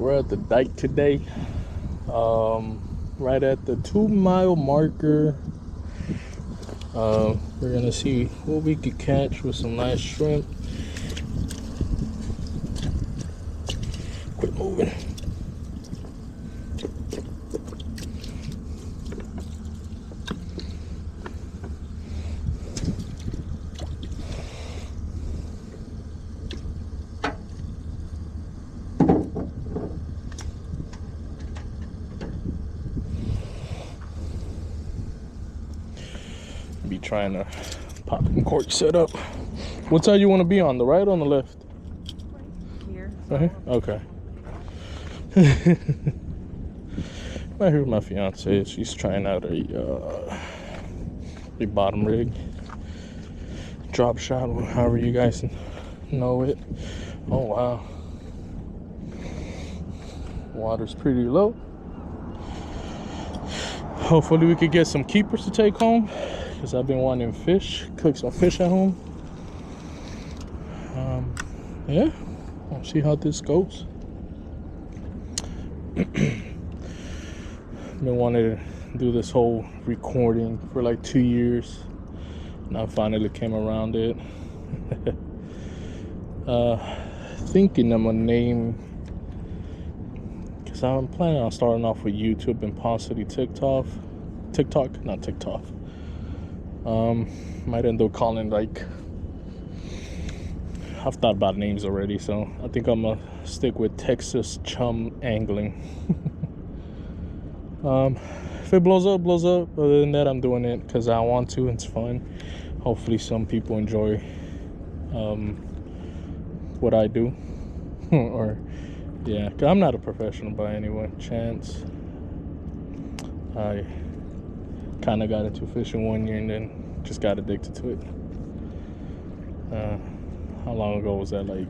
We're at the Dike today, right at the 2-mile marker. We're gonna see what we could catch with some nice shrimp. Quit moving. Be trying to pop and cork set up. What side you want to be on, the right or on the left? Right here. Right here? Okay. Right here with my fiance. She's trying out a bottom rig, drop shot, however you guys know it. Oh wow, water's pretty low. Hopefully we could get some keepers to take home, because I've been wanting fish, cook some fish at home. Yeah, we'll see how this goes. Been wanting to do this whole recording for like 2 years, and I finally came around it. Thinking I'm gonna name, because I'm planning on starting off with YouTube and possibly TikTok. Might end up calling, like, I've thought about names already, so I think I'm gonna stick with Texas Chum Angling. If it blows up, blows up. Other than that, I'm doing it because I want to. It's fun. Hopefully some people enjoy what I do. Or yeah, 'cause I'm not a professional by any chance. I kind of got into fishing 1 year and then just got addicted to it. How long ago was that? Like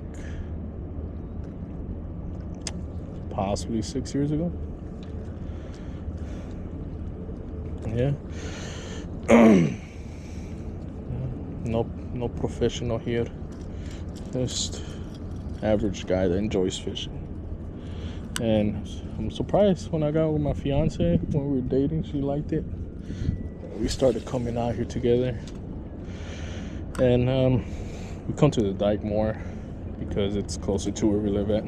possibly 6 years ago. Yeah. No professional here. Just average guy that enjoys fishing. And I'm surprised when I got with my fiance, when we were dating, she liked it. We started coming out here together. And we come to the Dike more because it's closer to where we live at.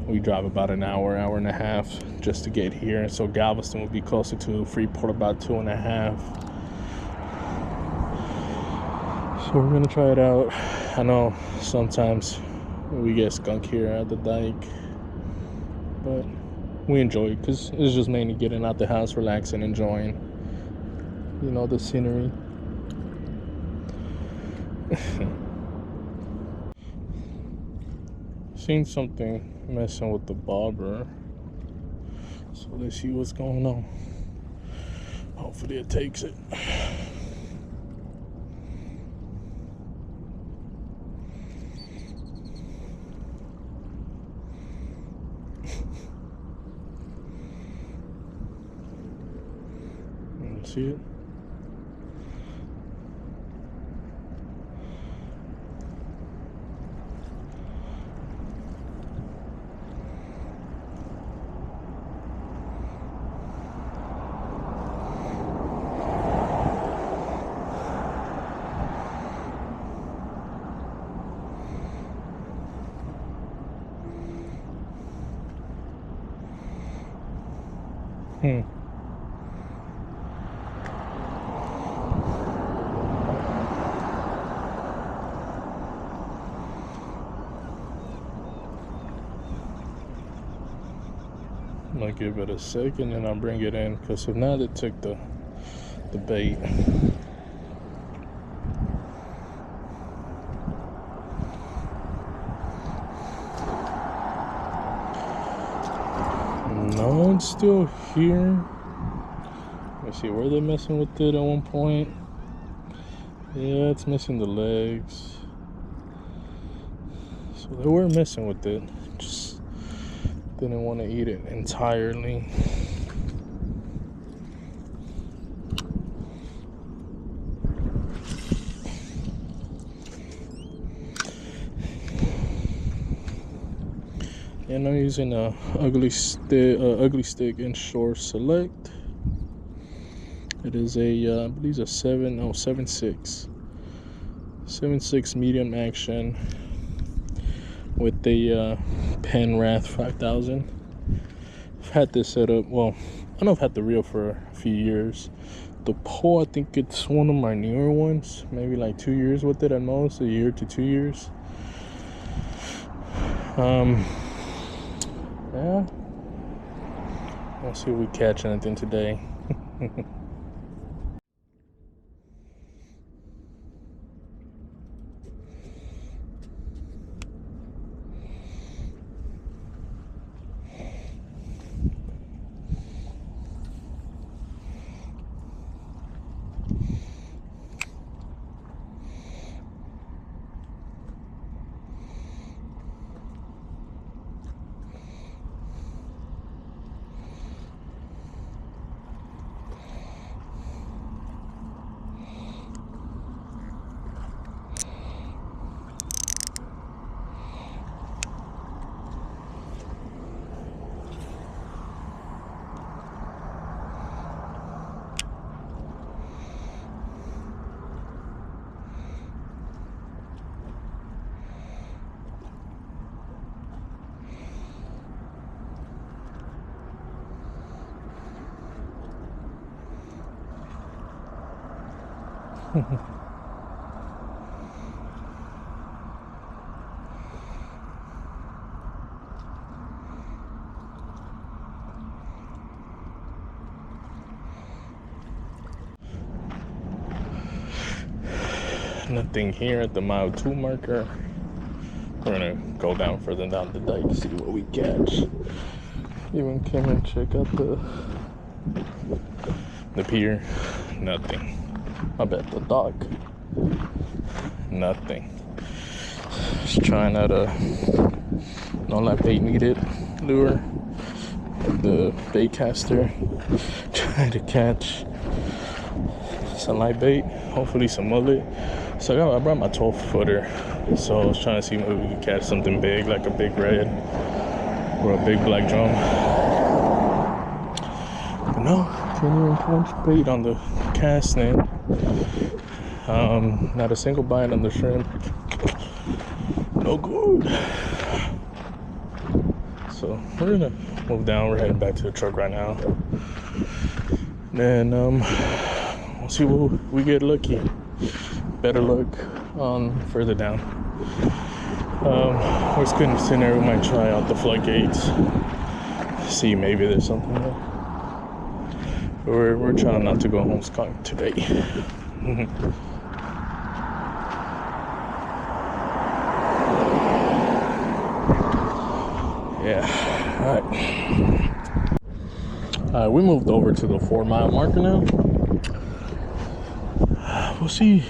We drive about an hour and a half just to get here. So Galveston would be closer to Freeport, about 2.5. So we're gonna try it out. I know sometimes we get skunk here at the Dike, but we enjoy it because it's just mainly getting out the house, relaxing, enjoying, you know, the scenery. Seen something messing with the bobber, so let's see what's going on. Hopefully it takes it. See it? I'm gonna give it a second and I'll bring it in, because if not, it took the bait. No, it's still here. Let's see, were they messing with it at one point? Yeah, it's missing the legs. So they were messing with it, just didn't want to eat it entirely. And I'm using a ugly stick inshore select. It is a I believe it's a 7.6 medium action with the Penrath 5000. I've had this set up, well, I know I've had the reel for a few years. The pole, I think it's one of my newer ones, maybe like 2 years with it at most, a year to 2 years. Yeah, we'll see if we catch anything today. Nothing here at the mile 2 marker. We're gonna go down further down the dike, see what we catch. Even came and check out the pier. Nothing. I bet the dock. Nothing. Just trying out a no live bait needed lure. The bait caster. Trying to catch some live bait. Hopefully some mullet. So I brought my 12-footer. So I was trying to see maybe we could catch something big, like a big red or a big black drum. But no, can't even catch bait on the cast net. Not a single bite on the shrimp. No good. So we're gonna move down. We're heading back to the truck right now. Then we'll see what we get lucky. Better luck on further down. Worst case scenario, we might try out the floodgates. See, maybe there's something there. We're trying not to go home skunked today. Yeah. All right. We moved over to the 4-mile marker now. We'll see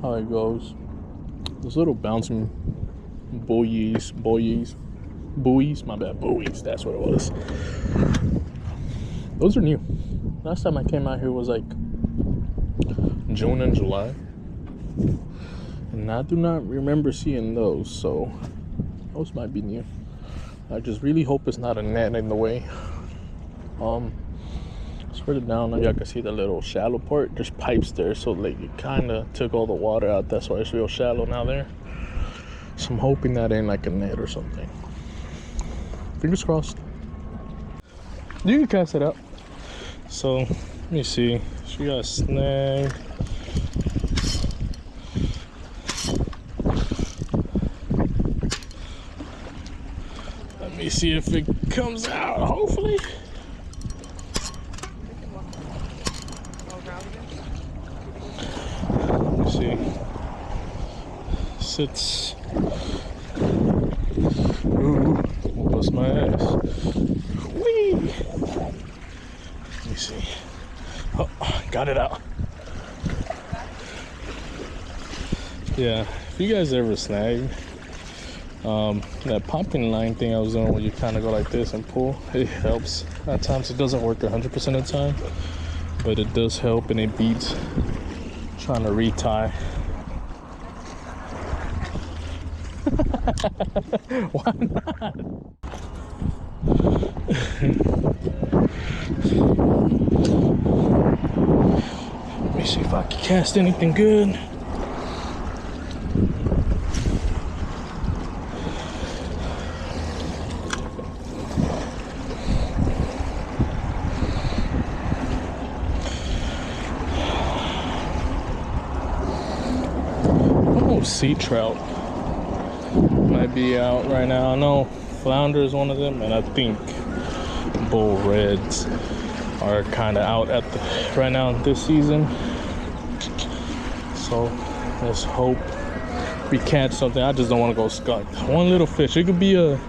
how it goes. Those little bouncing buoys, that's what it was. Those are new. Last time I came out here was like June and July, and I do not remember seeing those, so those might be new. I just really hope it's not a net in the way. Just further down, y'all can see the little shallow part. There's pipes there, so like it kind of took all the water out. That's why it's real shallow now there. So I'm hoping that ain't like a net or something. Fingers crossed. You can cast it out. So let me see. She got a snag. Let me see if it comes out. Hopefully. Let me see. Sits. Ooh, bust my ass. Whee! Let me see. Oh, got it out. Yeah, if you guys ever snag that popping line thing I was doing where you kind of go like this and pull, it helps. At times it doesn't work 100% of the time, but it does help, and it beats trying to retie. Why not? Let me see if I can cast anything good. Sea trout might be out right now. I know flounder is one of them, and I think bull reds are kind of out at right now this season. So let's hope we catch something. I just don't want to go skunked. One little fish. It could be a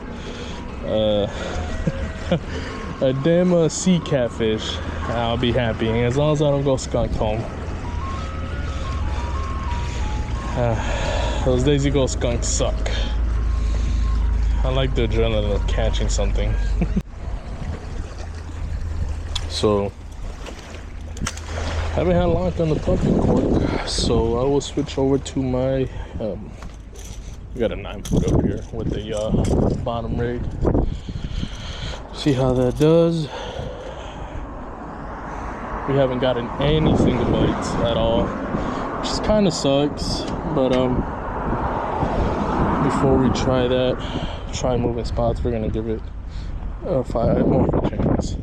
a damn sea catfish. I'll be happy as long as I don't go skunked home. Those days you go skunk suck. I like the adrenaline of catching something. So, haven't had luck on the puppy cork, so I will switch over to my. We got a 9-foot up here with the bottom rig. See how that does. We haven't gotten any single bites at all, which kind of sucks. But before we try moving spots, we're gonna give it a 5 more of a chance.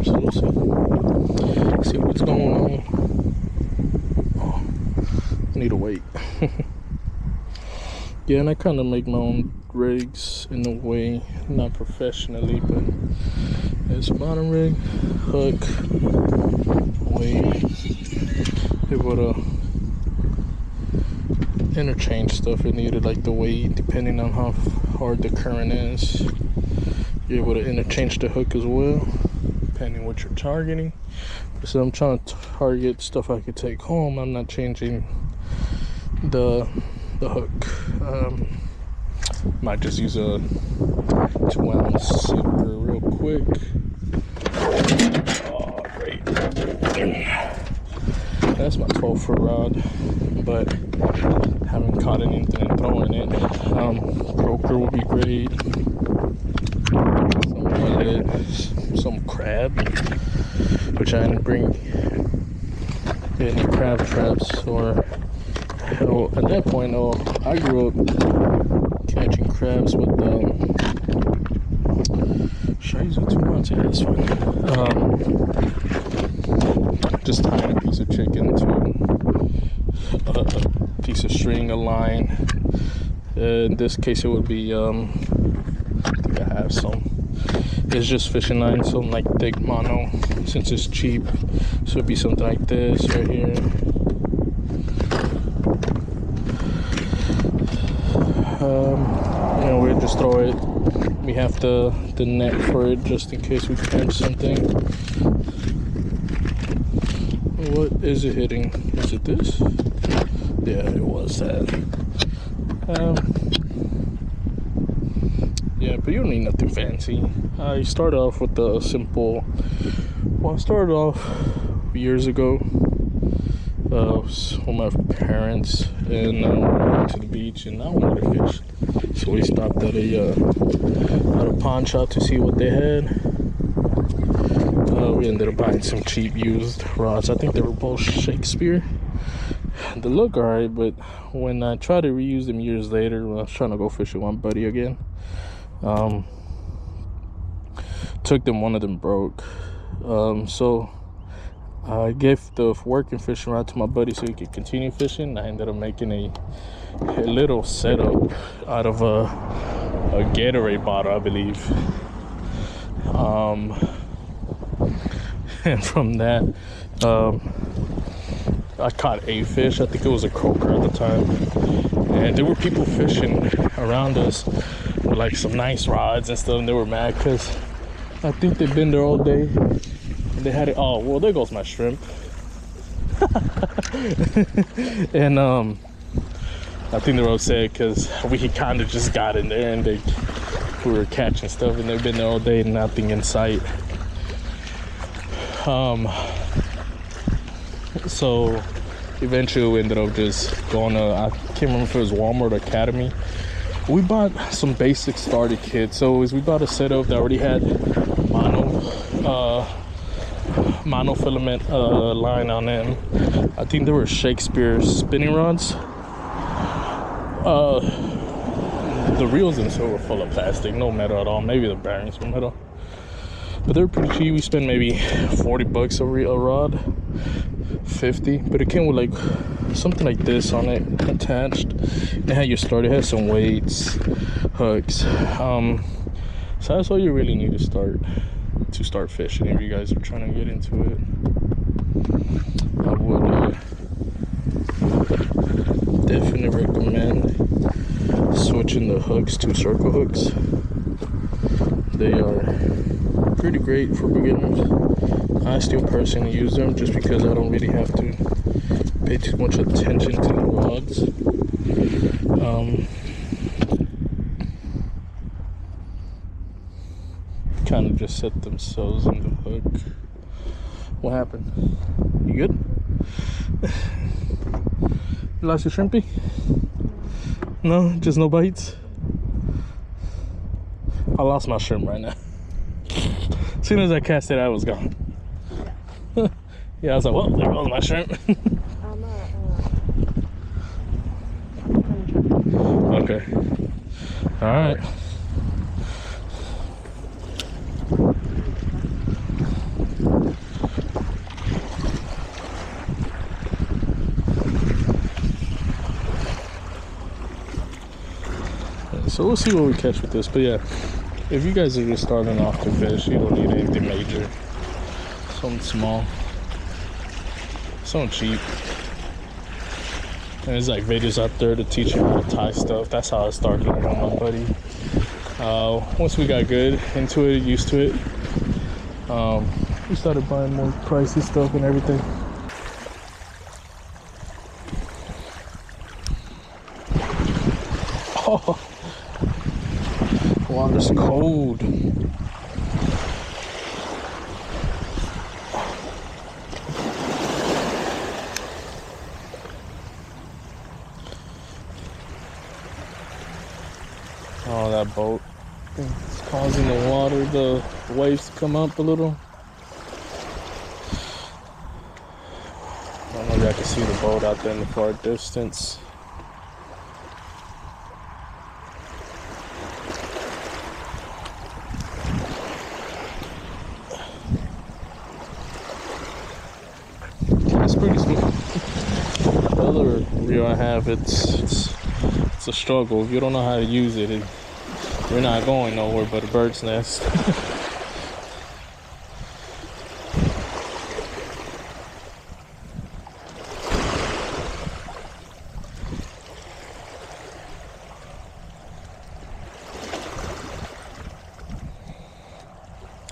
So we'll see what's going on. Oh, I need to wait. Yeah, and I kind of make my own rigs in a way, not professionally, but it's bottom rig, hook, weight. Able to interchange stuff if needed, like the weight, depending on how hard the current is. You're able to interchange the hook as well, depending what you're targeting. So I'm trying to target stuff I could take home. I'm not changing the hook. Might just use a 2-ounce silver real quick. Oh, great. That's my 12-foot rod, but haven't caught anything and throwing it. Croaker would be great. Some mullet, some crab, which I didn't bring any crab traps or. Hell, at that point, I grew up catching crabs with should I use a 2-ounce? Yeah, that's fine. Just tying a piece of chicken to a piece of string, a line. In this case, it would be I think I have some. It's just fishing line, something like thick mono, since it's cheap. So it'd be something like this right here. You know, we just throw it. We have the net for it just in case we catch something. What is it hitting? Is it this? Yeah, it was that. Yeah, but you don't need nothing fancy. I started off with the simple. Well, I started off years ago. With my parents, and we went to the beach, and I wanted to fish. So we stopped at a pawn shop to see what they had. We ended up buying some cheap used rods. I think they were both Shakespeare. They look alright, but when I tried to reuse them years later, when I was trying to go fish with one buddy again, took them, one of them broke. So I gave the working fishing rod to my buddy so he could continue fishing. I ended up making a little setup out of a Gatorade bottle, I believe. And from that, I caught a fish. I think it was a croaker at the time. And there were people fishing around us with like some nice rods and stuff, and they were mad because I think they've been there all day. They had it. Oh well, there goes my shrimp. And I think they were upset because we kind of just got in there and we were catching stuff, and they've been there all day and nothing in sight. So eventually we ended up just going to, I can't remember if it was Walmart or Academy. We bought some basic starter kits. So we bought a setup that already had monofilament line on them. I think they were Shakespeare spinning rods. The reels themselves were full of plastic, no metal at all. Maybe the bearings were metal, but they're pretty cheap. We spent maybe $40 a rod, 50, but it came with like something like this on it attached. It had your starter, it had some weights, hooks. So that's all you really need to start fishing if you guys are trying to get into it. I would definitely recommend switching the hooks to circle hooks. They are pretty great for beginners. I still personally use them just because I don't really have to pay too much attention to the rods. Kind of just set themselves in the hook. What happened? You good? You lost your shrimpy? No, just no bites. I lost my shrimp right now. As soon as I cast it, I was gone. Yeah, I was like, well, there goes my shrimp. Okay. All right. So we'll see what we catch with this. But yeah, if you guys are just starting off to fish, you don't need anything major. Something small, something cheap. And there's like videos out there to teach you how to tie stuff. That's how I started with my buddy. Once we got good into it, used to it, we started buying more pricey stuff and everything. Oh, water's cold. Oh, that boat. It's causing the waves to come up a little. I don't know if y'all can see the boat out there in the far distance. It's pretty smooth. The other reel I have, it's a struggle. If you don't know how to use it, you're not going nowhere but a bird's nest.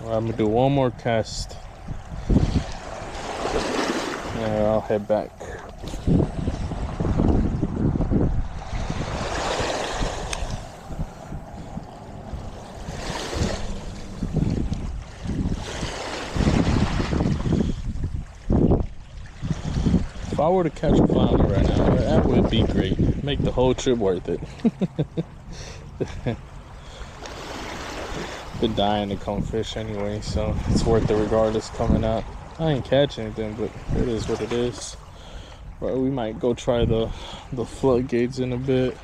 I'm gonna do one more cast. And I'll head back. If I were to catch a flounder right now, that would be great. Make the whole trip worth it. Been dying to come fish anyway, so it's worth it regardless coming out. I ain't catching anything, but it is what it is. But we might go try the floodgates in a bit.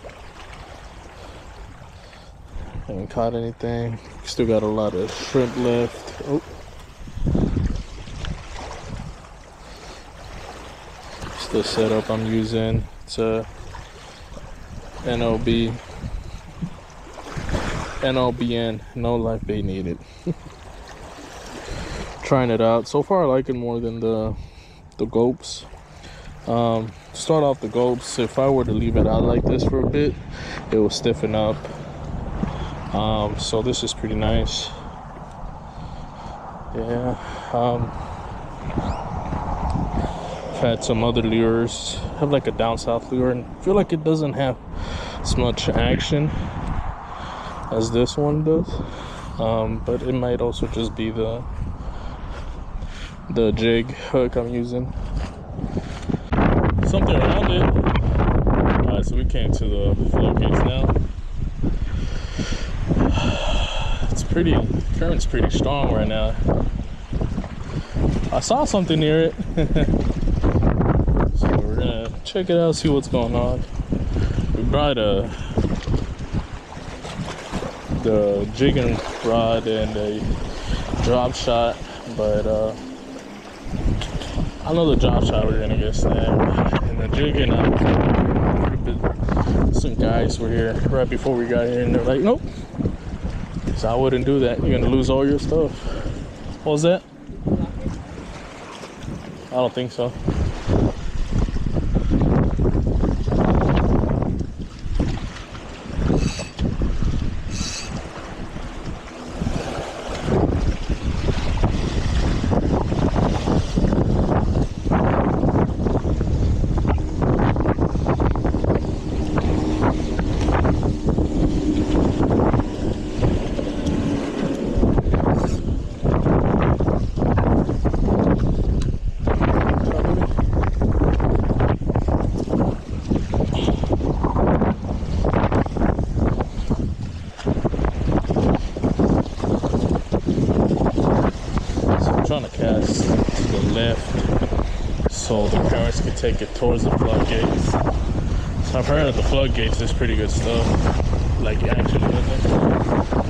Haven't caught anything. Still got a lot of shrimp left. Oh. It's the setup I'm using. It's a NLBN, no life bait needed. Trying it out. So far I like it more than the gulps. Start off the gulps, if I were to leave it out like this for a bit, it will stiffen up. So this is pretty nice. Yeah. I've had some other lures. I have like a down south lure and I feel like it doesn't have as much action as this one does. But it might also just be the jig hook I'm using. something around it. Alright, so we came to the floodgates now. It's pretty, current's pretty strong right now. I saw something near it. So we're gonna check it out, see what's going on. We brought the jigging rod and a drop shot, but I know the drop shot we're gonna get snagged. And the jigging, some guys were here right before we got here and they're like, nope. So I wouldn't do that. You're gonna lose all your stuff. What was that? I don't think so. Trying to cast to the left so the currents can take it towards the floodgates. So I've heard that the floodgates is pretty good stuff, like actually, isn't it?